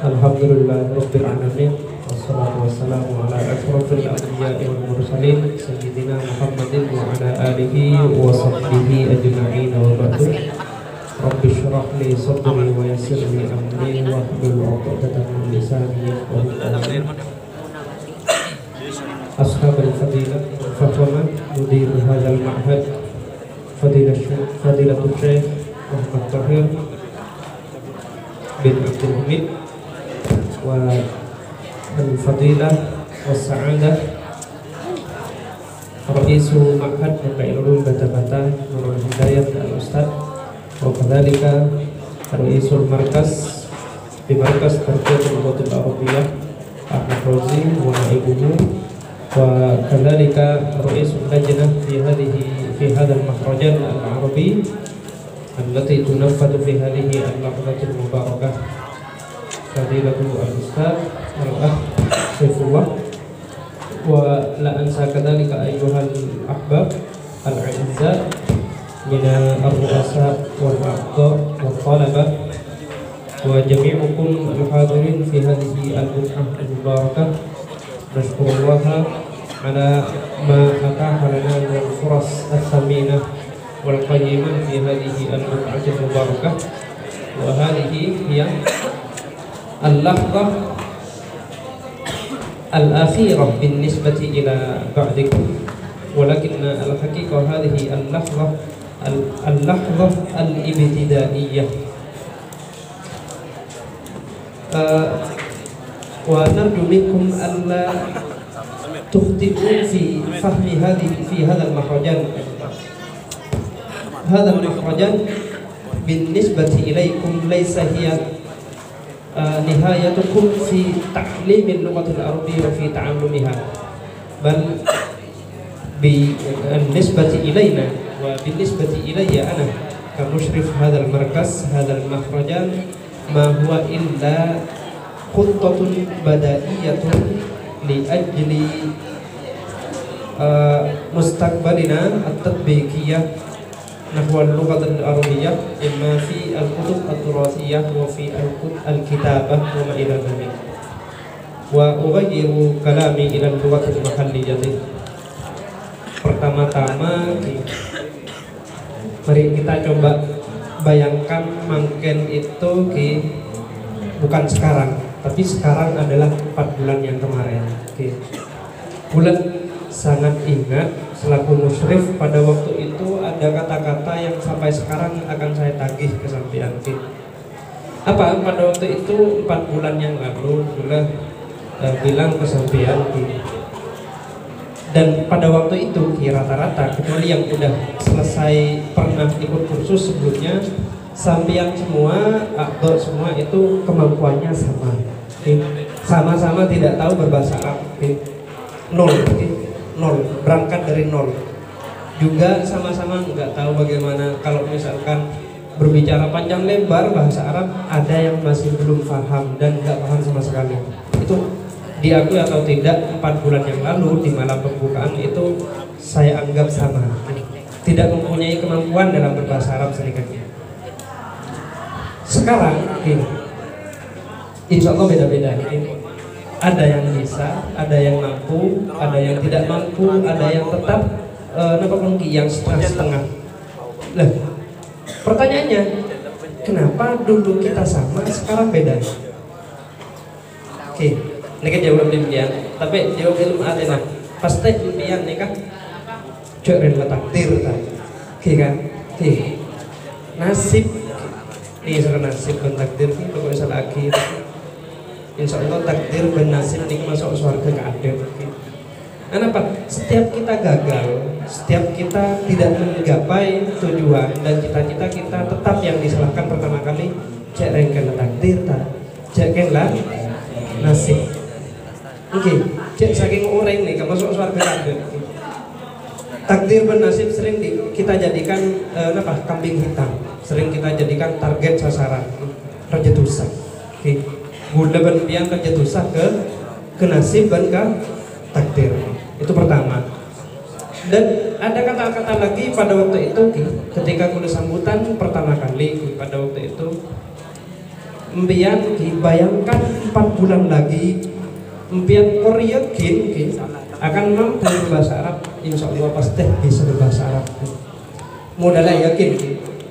Alhamdulillah Rabbil Alamin. Wassalatu wassalamu ala ashrafil anbiya'i wal mursalin Sayyidina Muhammadin wa ala alihi wa sahbihi ajma'in wa ba'du. Rabbi syrah li sadri wa yassir li amri wa hlul 'uqdatam min lisani yafqahu qawli. Ashabul fadilah Fathama mudir hadzal ma'had Fadilatul Syekh Muhammad Tahir bin Abdul Hamid wa al-fadilah wa sa'adah Ra'isu Ma'had Maqail Ulum Bata-Bata Nurul Hidayat al-Ustad wa kadzalika Ra'isul Markas di Markas Tarbiyatul Lughatil Arabiyyah Ahmad Rozi wa na'ibuhu wa kadzalika Ra'isul Lajnah fi hadzal makhrajan al-arabi allati tunaffadu fi hadhihi al-lahzatil mubarakah Fadilatul Ustaz Al-Ah Saifullah wa la ansa kadzalika ayyuhal ahbab al-'izza min ar-ru'asa wal a'dha wal talabah wa jami'ukum al-hadirin fi hadhihi al-buq'ah al-mubarakah nashkurullaha ala ma ataha lana min al-furas al-thaminah wal qayyimah fi hadhihi al-buq'ah al-mubarakah wa hadhihi hiya al-lahzah al-akhirah bin nisbati ila ba'dikum walakinna al-haqiqah hadhihi al-lahzah al-ibtidaiyah wa narju minkum alla tukhti'u fi fahmi fi hadha al-makhrajan bin nisbati ilaikum laysa hiya nihayatukum fi ta'limil lughatil arabiyyah wa fi ta'allumiha bal bi nisbati ilaina wa bin nisbati ilayya ana ka musyrif hadzal markas hadzal makhrajan ma huwa illa khuttatun badaiyatun li ajli mustaqbalina at-tatbiqiyah nahwa al-lughatil arabiyyah imma fi al-kutub ad-dirasiyah wa fi al-kitabah wa ma ila dzalik wa ughayyiru kalami ila al-lughatil mahalliyyah. Pertama-tama mari kita coba bayangkan mungkin itu bukan sekarang, tapi sekarang adalah 4 bulan yang kemarin. Bulan sangat ingat selaku musyrif pada waktu itu ada kata-kata yang sampai sekarang akan saya tagih ke sampean. Apa pada waktu itu 4 bulan yang lalu sudah bilang ke sampean dan pada waktu itu rata-rata kecuali yang udah selesai pernah ikut kursus sebelumnya sampean semua atau semua itu kemampuannya sama. Sama-sama tidak tahu berbahasa Arab. Nol, berangkat dari nol. Juga sama-sama nggak tahu bagaimana kalau misalkan berbicara panjang lebar bahasa Arab, ada yang masih belum paham dan nggak paham sama sekali. Itu diakui atau tidak 4 bulan yang lalu di malam pembukaan itu saya anggap sama, tidak mempunyai kemampuan dalam berbahasa Arab sedikitnya. Sekarang insya Allah beda-beda. Ada yang bisa, ada yang mampu, ada yang tidak mampu, ada yang tetap yang setengah-setengah. Lah, pertanyaannya, kenapa dulu kita sama, sekarang beda? Ini kan jawab impian, tapi jawab ilmu adena. Pasti impian nih kan, jodoh takdir kan, kan? Nasib, ini soal nasib dan takdir, kalau salah lagi. Insya Allah takdir dan nasib ini masuk surga keadaan. Kenapa? Setiap kita gagal, setiap kita tidak menggapai tujuan dan cita-cita kita, tetap yang disalahkan pertama kali jangan takdir, janganlah nasib. Cek saking orang nih, kalau masuk surga keadaan. Takdir dan nasib sering kita jadikan kambing hitam, sering kita jadikan target sasaran, raja dosa. Gula berlebihan terjatuh ke nasib dan ke takdir. Itu pertama. Dan ada kata-kata lagi pada waktu itu ketika kuliah sambutan pertama kali pada waktu itu Empian bayangkan 4 bulan lagi empian yakin akan mampu berbahasa Arab, insya Allah pasti bisa berbahasa Arab. Modalnya yakin,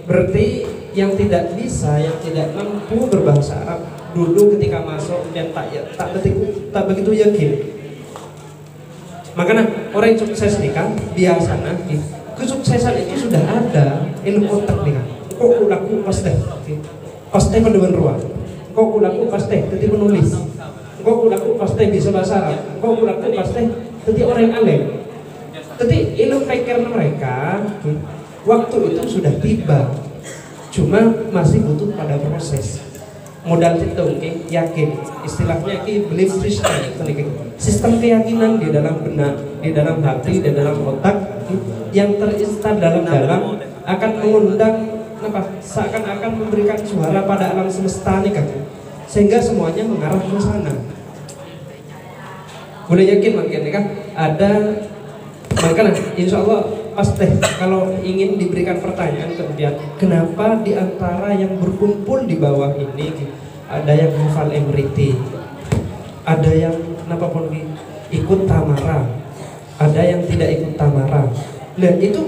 berarti yang tidak bisa, yang tidak mampu berbahasa Arab dulu ketika masuk dan tak begitu yakin. Makanya orang yang sukses nikah biasanya kesuksesan itu sudah ada ilmu otak nih kan. Kok laku pasti pendewan ruang. Kok laku pasti jadi penulis. Kok laku pasti bisa bahasa Arab. Kok laku pasti jadi orang yang alim. Jadi ilmu pikir mereka waktu itu sudah tiba. Cuma masih butuh pada proses. Modal itu yakin, istilahnya belief system, sistem keyakinan di dalam benak, di dalam hati, di dalam otak yang terinstal dalam akan mengundang seakan-akan memberikan suara pada alam semesta nih kan, sehingga semuanya mengarah ke sana. Boleh yakin makin kan ada, makanya insya Allah pasti kalau ingin diberikan pertanyaan kemudian kenapa di antara yang berkumpul di bawah ini ada yang hafal MRT, ada yang kenapa pun ikut tamara, ada yang tidak ikut tamara. Nah itu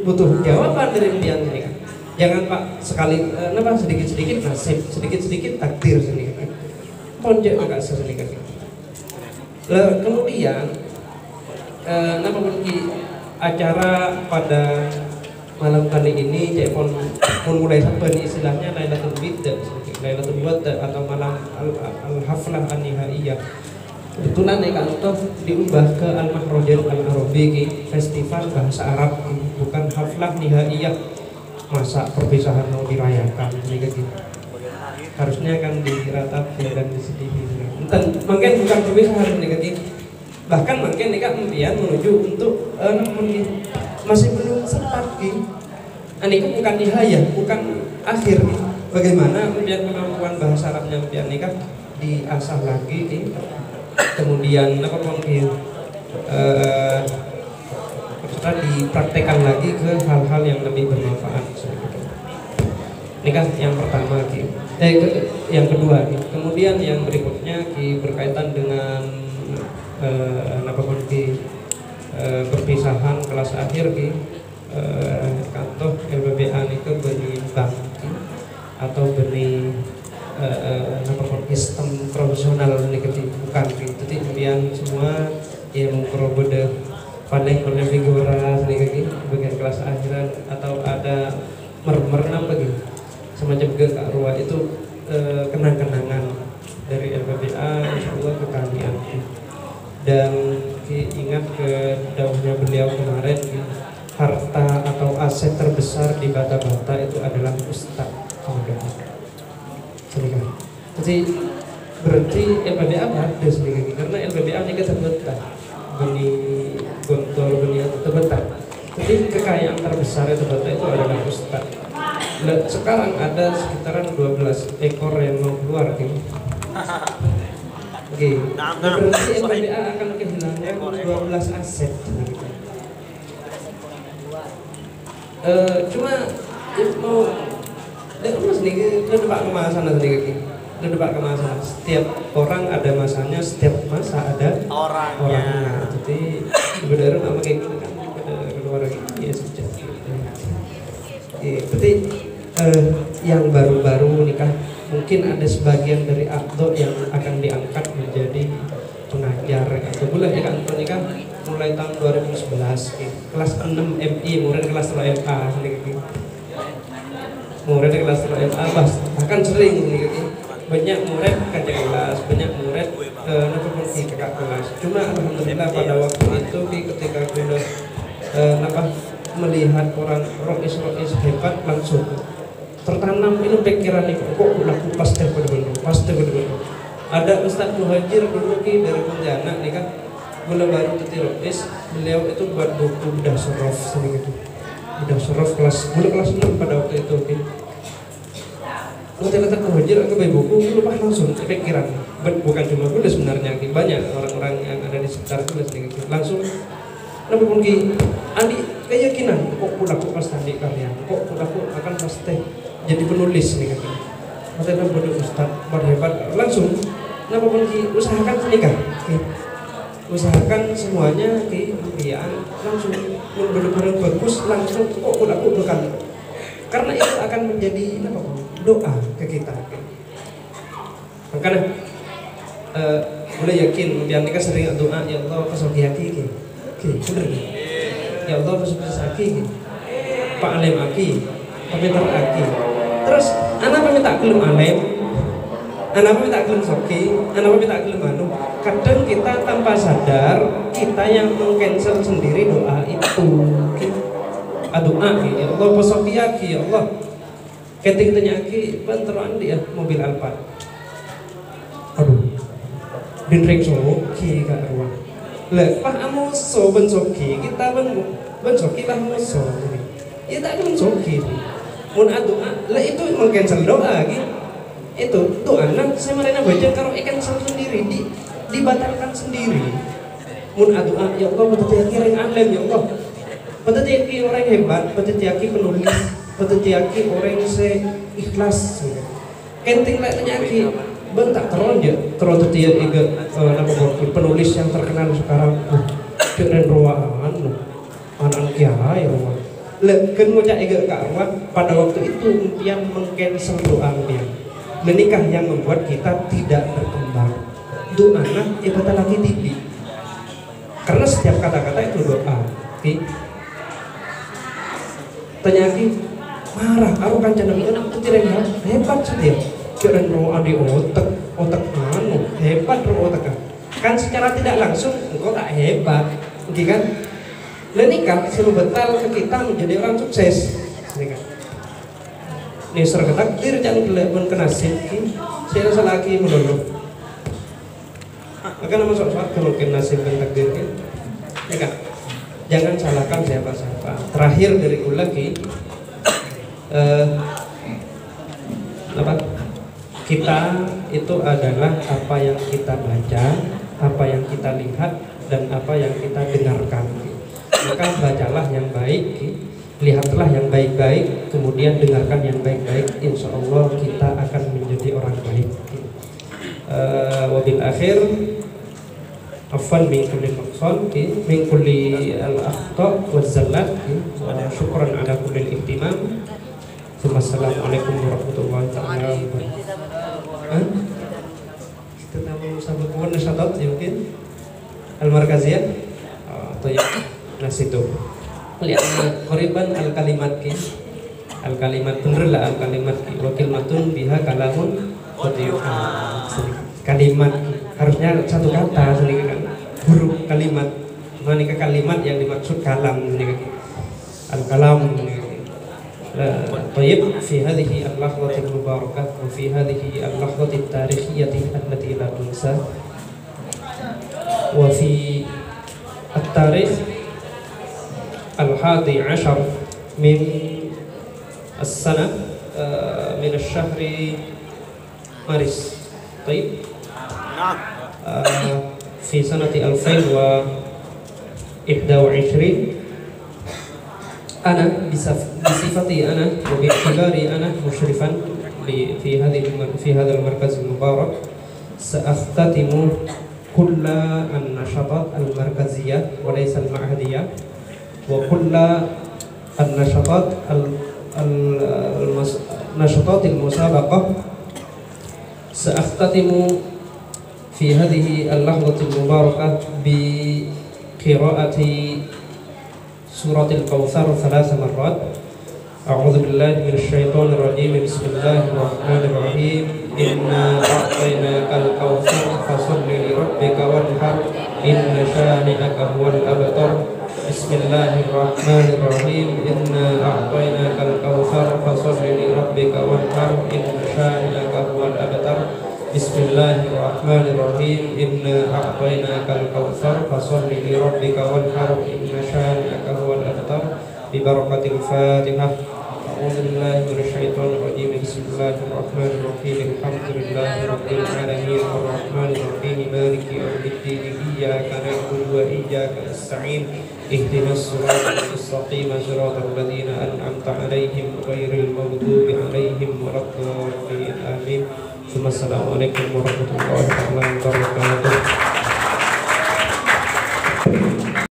butuh jawaban dari impian ini kan. Jangan Pak sekali sedikit-sedikit nasib, sedikit-sedikit takdir sedikit. Ponjek agak sedikit. Kemudian kenapa pun acara pada malam kali ini pun mulai sampai istilahnya Lailatul Wida, Lailatul Wada atau malam al-haflah an-nihaiyah. Kebetulan kantor diubah ke Al-Mahrojen Al-Arabi, festival bahasa Arab, bukan haflah nihaiyah. Masa perpisahan mau dirayakan gitu. Harusnya kan diratapi dan disedihi. Mungkin bukan perpisahan negatif. Bahkan mungkin nikah impian menuju untuk masih belum sempat itu bukan nihayah, bukan akhir. Bagaimana impian kemampuan bahasa Arabnya impian nikah diasah lagi kemudian dipraktekkan lagi ke hal-hal yang lebih bermanfaat. Ini kan yang pertama yang kedua kemudian yang berikutnya berkaitan dengan perpisahan kelas akhir kantor LBBA itu beni bank atau beni sistem profesional bukan jadi kemudian semua yang mengkorobode pandai figura bagian kelas akhiran atau ada merna gitu semacam Kak Ruah itu kenang-kenangan dari LBBA insyaallah kekalian. Dan ingat ke daunnya beliau kemarin harta atau aset terbesar di bata-bata itu adalah ustaz. Jadi berarti LBBA ada sedikit karena LBBA ini terbentang beni gontor beni terbentang. Jadi kekayaan terbesar terbentang itu adalah ustaz. Sekarang ada sekitaran 12 ekor yang mau keluar berarti LBBA akan kehilangan 12 aset cuma mau debat kemasan debat kemasan. Setiap orang ada masanya, setiap masa ada orangnya. Jadi sebenarnya nama kayak gitu kan keluar ya sudah. Berarti yang baru-baru nikah mungkin ada sebagian dari akdo yang akan diangkat menjadi pengajar atau bulan di kantor nikah mulai tahun 2011 kelas 6 MI murid kelas 3 MA murid kelas 3 MA bahkan sering banyak murid kaca kelas, banyak murid pergi ke kakak kelas. Cuma alhamdulillah pada waktu itu ketika sudah melihat orang rois hebat langsung tertanam ini pikiran ini kok laku pasti bener. Ada Ustadz Muhajir dulu dari Pontianak nih kan belum baru rois, beliau itu buat buku Budah Sorof sedikit. Budah Sorof kelas 6 pada waktu itu Kata Muhajir ke buku lupa langsung pikiran. Bukan cuma gue sebenarnya banyak orang-orang yang ada di sekitar gue sedikit langsung tapi mungkin Andi keyakinan kok pulaku pas tadi kalian kok pulaku akan pasti jadi penulis nih kan maksudnya bodoh ustad, bodoh hebat, langsung napa pun usahakan nikah, usahakan semuanya kemuliaan langsung benar-benar bagus langsung kok aku bekal, karena itu akan menjadi apa doa ke kita. Makanya mulai yakin biar nikah sering doa, ya Allah pasoki aki bener nih, ya Allah pasoki aki Pak Alim aki, Pemintar aki, terus anak peminta gelem alim, anak peminta gelem soki, anak peminta gelem anu. Kadang kita tanpa sadar kita yang meng-cancel sendiri doa itu. Doa ya Allah pasoki aki, ya Allah keting tanya aki benteran dia mobil Alphard, aduh dinrek soki kak ruang lepas amuso bensoki kita bensoki lah amuso ya tak bensoki mun doa lah itu meng-cancel doa gitu. Itu doa nang saya marina baca karo cancel sendiri dibatalkan sendiri. Mun doa ya Allah betul kira yang alim ya Allah betul orang hebat, betul penulis, betul orang ikhlas kenting lah nyaki bentak teronja terus dia penulis yang terkenal sekarang keren ruangan anak kiai ruang leken ngocak ega karuan pada waktu itu impian meng-cancel doa dia menikah yang membuat kita tidak berkembang doa anak ibadah lagi tibi karena setiap kata-kata itu doa tanyaki marah aku kan cenderung itu tidak hebat saja keren roh di otak anu hebat roh otak kan secara tidak langsung engkau tak hebat gitu kan nikah selalu betal ke kita menjadi orang sukses nikah ini serga takdir jangan telepon ke nasib saya rasa lagi menurut maka nama soal mungkin nasib dan takdir nikah jangan salahkan siapa-siapa. Terakhir dari lagi kita itu adalah apa yang kita baca, apa yang kita lihat, dan apa yang kita dengarkan. Maka bacalah yang baik, lihatlah yang baik-baik, kemudian dengarkan yang baik-baik. Insya Allah kita akan menjadi orang baik. Wabil akhir, afwan min kulli maqsad, min kulli al-akhta wa zallat. Syukran ala kulli ihtimam. Assalamualaikum warahmatullahi wabarakatuh. Kita tahu sahabat kawan nasyadat mungkin al-markaziyah atau ya nasitu. Lihat qoriban al-kalimat ki. Al-kalimat bener lah al-kalimat ki. Wa kalimatun biha kalamun kalimat harusnya satu kata sendiri kan. Huruf kalimat. Mana kalimat yang dimaksud kalam sendiri. Al-kalam طيب في هذه اللحظة المباركة وفي هذه اللحظة التاريخية التي لا تنسى وفي التاريخ 11 من السنة من الشهر مارس طيب في سنة 2021 أنا بصفتي أنا وباعتباري أنا مشرفا في هذا المركز المبارك سأختتم كل النشاطات المركزية وليس المعهدية وكل النشاطات نشاطات المسابقة سأختتم في هذه اللحظة المباركة بقراءة سورة الكوثر 3 مرات. أعوذ بالله من الشيطان الرجيم. بسم الله الرحمن الرحيم. إنا أعطيناك الكوثر فصل لربك وانحر إن شانئك هو الأبتر. بسم الله الرحمن الرحيم. إنا أعطيناك الكوثر فصل لربك وانحر إن شانئك هو الأبتر. بسم الله الرحمن الرحيم. إنا أعطيناك الكوثر فصل لربك وانحر إن شانئك هو الأبتر. ببركة الفاتحة. أعوذ بالله من الشيطان الرجيم. بسم الله Bismillahirrahmanirrahim. Alhamdulillahirabbil alamin arrahmanir rahim maliki yaumiddin iyyaka na'budu wa iyyaka nasta'in ihdinas siratal mustaqim siratal ladzina an'amta 'alaihim ghairil maghdubi 'alaihim waladdallin. Amin. Assalamualaikum warahmatullahi wabarakatuh.